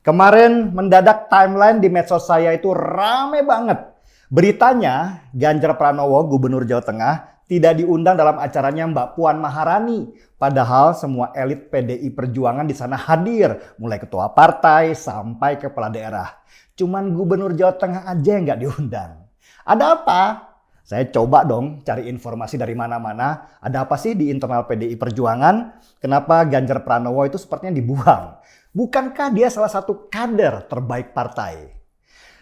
Kemarin mendadak timeline di medsos saya itu rame banget. Beritanya Ganjar Pranowo, Gubernur Jawa Tengah, tidak diundang dalam acaranya Mbak Puan Maharani. Padahal semua elit PDI Perjuangan di sana hadir, mulai ketua partai sampai kepala daerah. Cuman Gubernur Jawa Tengah aja yang nggak diundang. Ada apa? Saya coba dong cari informasi dari mana-mana. Ada apa sih di internal PDI Perjuangan? Kenapa Ganjar Pranowo itu sepertinya dibuang? Bukankah dia salah satu kader terbaik partai?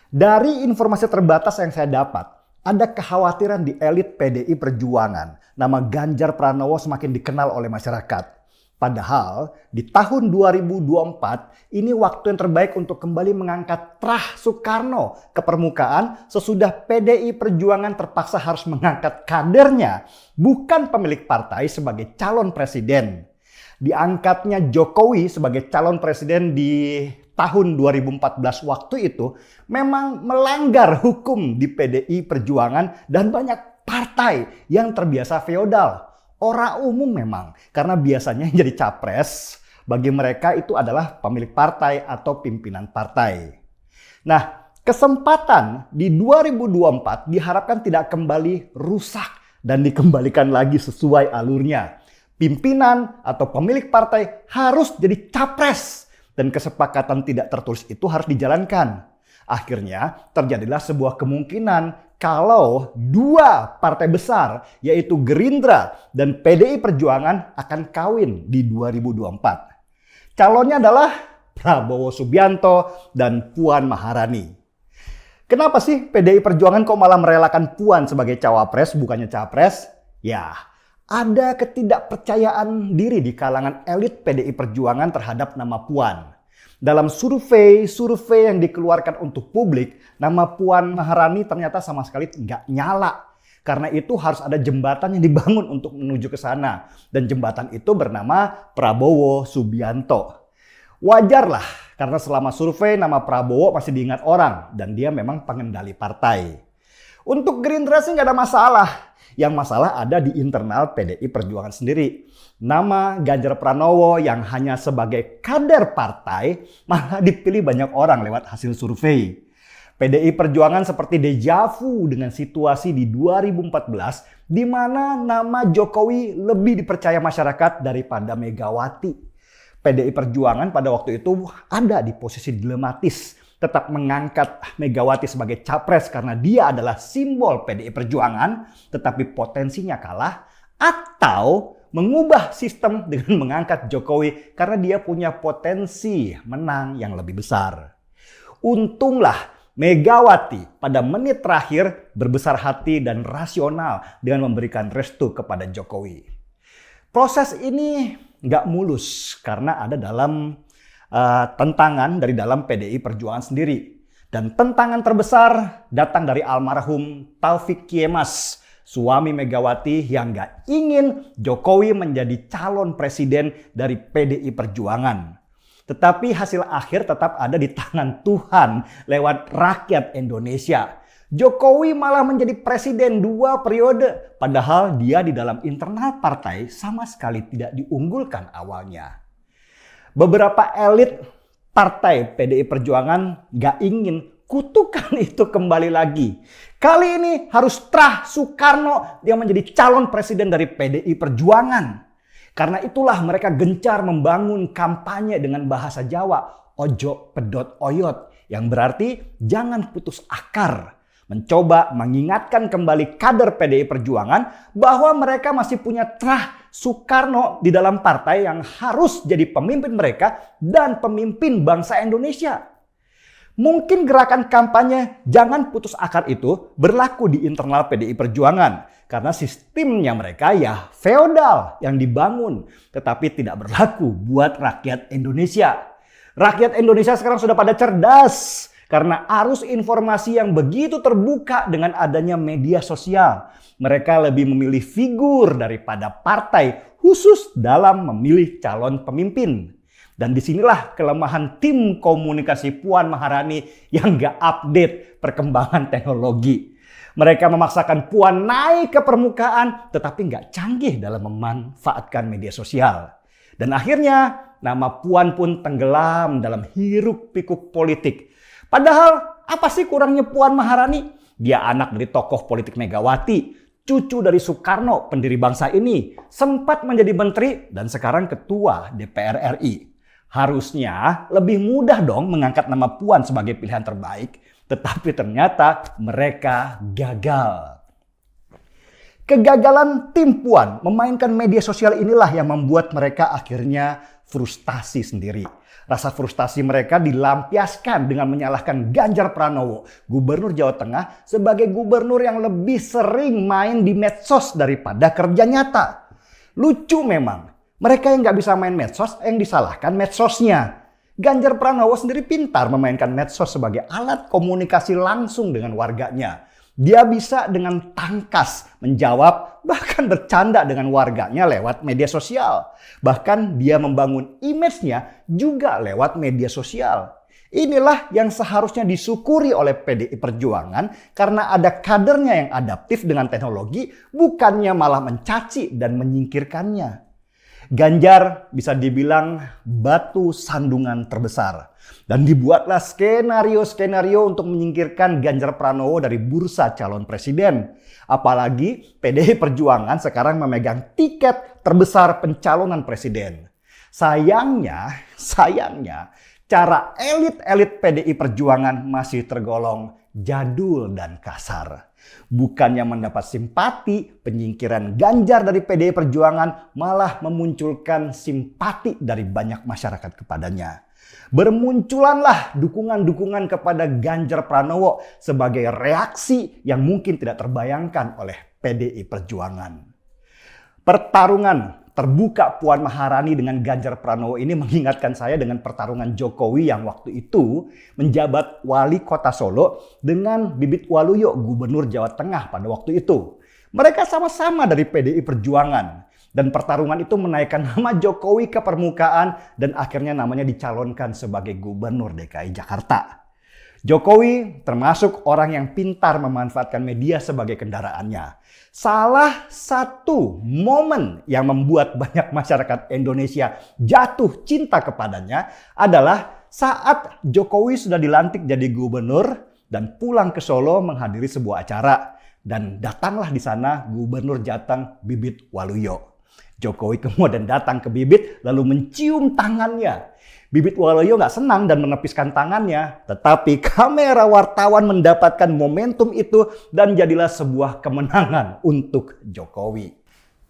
Dari informasi terbatas yang saya dapat, ada kekhawatiran di elit PDI Perjuangan. Nama Ganjar Pranowo semakin dikenal oleh masyarakat. Padahal di tahun 2024 ini waktu yang terbaik untuk kembali mengangkat Trah Soekarno ke permukaan sesudah PDI Perjuangan terpaksa harus mengangkat kadernya, bukan pemilik partai, sebagai calon presiden. Diangkatnya Jokowi sebagai calon presiden di tahun 2014 waktu itu memang melanggar hukum di PDI Perjuangan dan banyak partai yang terbiasa feodal. Orang umum memang, karena biasanya yang jadi capres bagi mereka itu adalah pemilik partai atau pimpinan partai. Nah, kesempatan di 2024 diharapkan tidak kembali rusak dan dikembalikan lagi sesuai alurnya. Pimpinan atau pemilik partai harus jadi capres dan kesepakatan tidak tertulis itu harus dijalankan. Akhirnya terjadilah sebuah kemungkinan kalau dua partai besar yaitu Gerindra dan PDI Perjuangan akan kawin di 2024. Calonnya adalah Prabowo Subianto dan Puan Maharani. Kenapa sih PDI Perjuangan kok malah merelakan Puan sebagai cawapres bukannya capres? Ya, ada ketidakpercayaan diri di kalangan elit PDI Perjuangan terhadap nama Puan. Dalam survei yang dikeluarkan untuk publik, nama Puan Maharani ternyata sama sekali nggak nyala. Karena itu harus ada jembatan yang dibangun untuk menuju ke sana. Dan jembatan itu bernama Prabowo Subianto. Wajarlah, karena selama survei nama Prabowo masih diingat orang. Dan dia memang pengendali partai. Untuk Gerindra sih nggak ada masalah. Yang masalah ada di internal PDI Perjuangan sendiri. Nama Ganjar Pranowo yang hanya sebagai kader partai malah dipilih banyak orang lewat hasil survei. PDI Perjuangan seperti dejavu dengan situasi di 2014 di mana nama Jokowi lebih dipercaya masyarakat daripada Megawati. PDI Perjuangan pada waktu itu ada di posisi dilematis. Tetap mengangkat Megawati sebagai capres karena dia adalah simbol PDI Perjuangan, tetapi potensinya kalah, atau mengubah sistem dengan mengangkat Jokowi karena dia punya potensi menang yang lebih besar. Untunglah Megawati pada menit terakhir berbesar hati dan rasional dengan memberikan restu kepada Jokowi. Proses ini nggak mulus karena ada dalam tentangan dari dalam PDI Perjuangan sendiri. Dan tentangan terbesar datang dari almarhum Taufik Kimas, suami Megawati yang gak ingin Jokowi menjadi calon presiden dari PDI Perjuangan. Tetapi hasil akhir tetap ada di tangan Tuhan lewat rakyat Indonesia. Jokowi malah menjadi presiden 2 periode, padahal dia di dalam internal partai sama sekali tidak diunggulkan awalnya. Beberapa elit partai PDI Perjuangan gak ingin kutukan itu kembali lagi. Kali ini harus Trah Soekarno yang menjadi calon presiden dari PDI Perjuangan. Karena itulah mereka gencar membangun kampanye dengan bahasa Jawa, ojo pedot oyot, yang berarti jangan putus akar. Mencoba mengingatkan kembali kader PDI Perjuangan bahwa mereka masih punya Trah Soekarno di dalam partai yang harus jadi pemimpin mereka dan pemimpin bangsa Indonesia. Mungkin gerakan kampanye jangan putus akar itu berlaku di internal PDI Perjuangan karena sistemnya mereka ya feodal yang dibangun tetapi tidak berlaku buat rakyat Indonesia. Rakyat Indonesia sekarang sudah pada cerdas. Karena arus informasi yang begitu terbuka dengan adanya media sosial. Mereka lebih memilih figur daripada partai khusus dalam memilih calon pemimpin. Dan disinilah kelemahan tim komunikasi Puan Maharani yang gak update perkembangan teknologi. Mereka memaksakan Puan naik ke permukaan tetapi gak canggih dalam memanfaatkan media sosial. Dan akhirnya nama Puan pun tenggelam dalam hiruk-pikuk politik. Padahal apa sih kurangnya Puan Maharani? Dia anak dari tokoh politik Megawati, cucu dari Soekarno, pendiri bangsa ini, sempat menjadi menteri dan sekarang ketua DPR RI. Harusnya lebih mudah dong mengangkat nama Puan sebagai pilihan terbaik, tetapi ternyata mereka gagal. Kegagalan tim Puan memainkan media sosial inilah yang membuat mereka akhirnya frustasi sendiri. Rasa frustasi mereka dilampiaskan dengan menyalahkan Ganjar Pranowo, Gubernur Jawa Tengah, sebagai gubernur yang lebih sering main di medsos daripada kerja nyata. Lucu memang, mereka yang nggak bisa main medsos yang disalahkan medsosnya. Ganjar Pranowo sendiri pintar memainkan medsos sebagai alat komunikasi langsung dengan warganya. Dia bisa dengan tangkas menjawab, bahkan bercanda dengan warganya lewat media sosial. Bahkan dia membangun image-nya juga lewat media sosial. Inilah yang seharusnya disyukuri oleh PDI Perjuangan karena ada kadernya yang adaptif dengan teknologi, bukannya malah mencaci dan menyingkirkannya. Ganjar bisa dibilang batu sandungan terbesar. Dan dibuatlah skenario-skenario untuk menyingkirkan Ganjar Pranowo dari bursa calon presiden. Apalagi PDI Perjuangan sekarang memegang tiket terbesar pencalonan presiden. Sayangnya, cara elit-elit PDI Perjuangan masih tergolong jadul dan kasar. Bukannya mendapat simpati, penyingkiran Ganjar dari PDI Perjuangan malah memunculkan simpati dari banyak masyarakat kepadanya. Bermunculanlah dukungan-dukungan kepada Ganjar Pranowo sebagai reaksi yang mungkin tidak terbayangkan oleh PDI Perjuangan. Pertarungan terbuka Puan Maharani dengan Ganjar Pranowo ini mengingatkan saya dengan pertarungan Jokowi yang waktu itu menjabat wali kota Solo dengan Bibit Waluyo, Gubernur Jawa Tengah pada waktu itu. Mereka sama-sama dari PDI Perjuangan. Dan pertarungan itu menaikkan nama Jokowi ke permukaan dan akhirnya namanya dicalonkan sebagai Gubernur DKI Jakarta. Jokowi termasuk orang yang pintar memanfaatkan media sebagai kendaraannya. Salah satu momen yang membuat banyak masyarakat Indonesia jatuh cinta kepadanya adalah saat Jokowi sudah dilantik jadi gubernur dan pulang ke Solo menghadiri sebuah acara. Dan datanglah di sana Gubernur Jateng Bibit Waluyo. Jokowi kemudian datang ke Bibit lalu mencium tangannya. Bibit Waluyo nggak senang dan menepiskan tangannya. Tetapi kamera wartawan mendapatkan momentum itu dan jadilah sebuah kemenangan untuk Jokowi.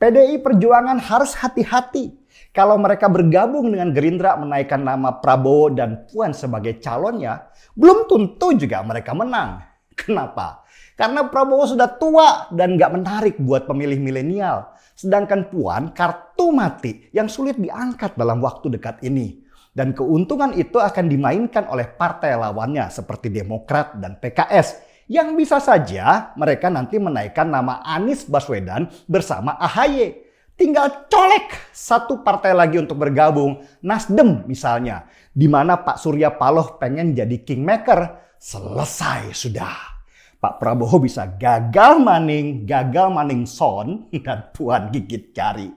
PDI Perjuangan harus hati-hati. Kalau mereka bergabung dengan Gerindra menaikkan nama Prabowo dan Puan sebagai calonnya, belum tentu juga mereka menang. Kenapa? Karena Prabowo sudah tua dan nggak menarik buat pemilih milenial. Sedangkan Puan kartu mati yang sulit diangkat dalam waktu dekat ini. Dan keuntungan itu akan dimainkan oleh partai lawannya seperti Demokrat dan PKS. Yang bisa saja mereka nanti menaikkan nama Anies Baswedan bersama AHY. Tinggal colek satu partai lagi untuk bergabung, Nasdem misalnya. Di mana Pak Surya Paloh pengen jadi kingmaker. Selesai sudah. Pak Prabowo bisa gagal maning son, dan Puan gigit jari.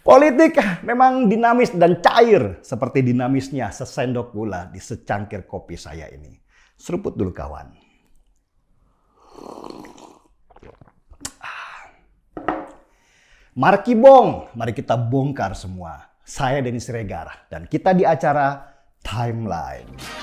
Politik memang dinamis dan cair seperti dinamisnya sesendok gula di secangkir kopi saya ini. Seruput dulu kawan. Markibong, mari kita bongkar semua. Saya Denny Siregar dan kita di acara Timeline.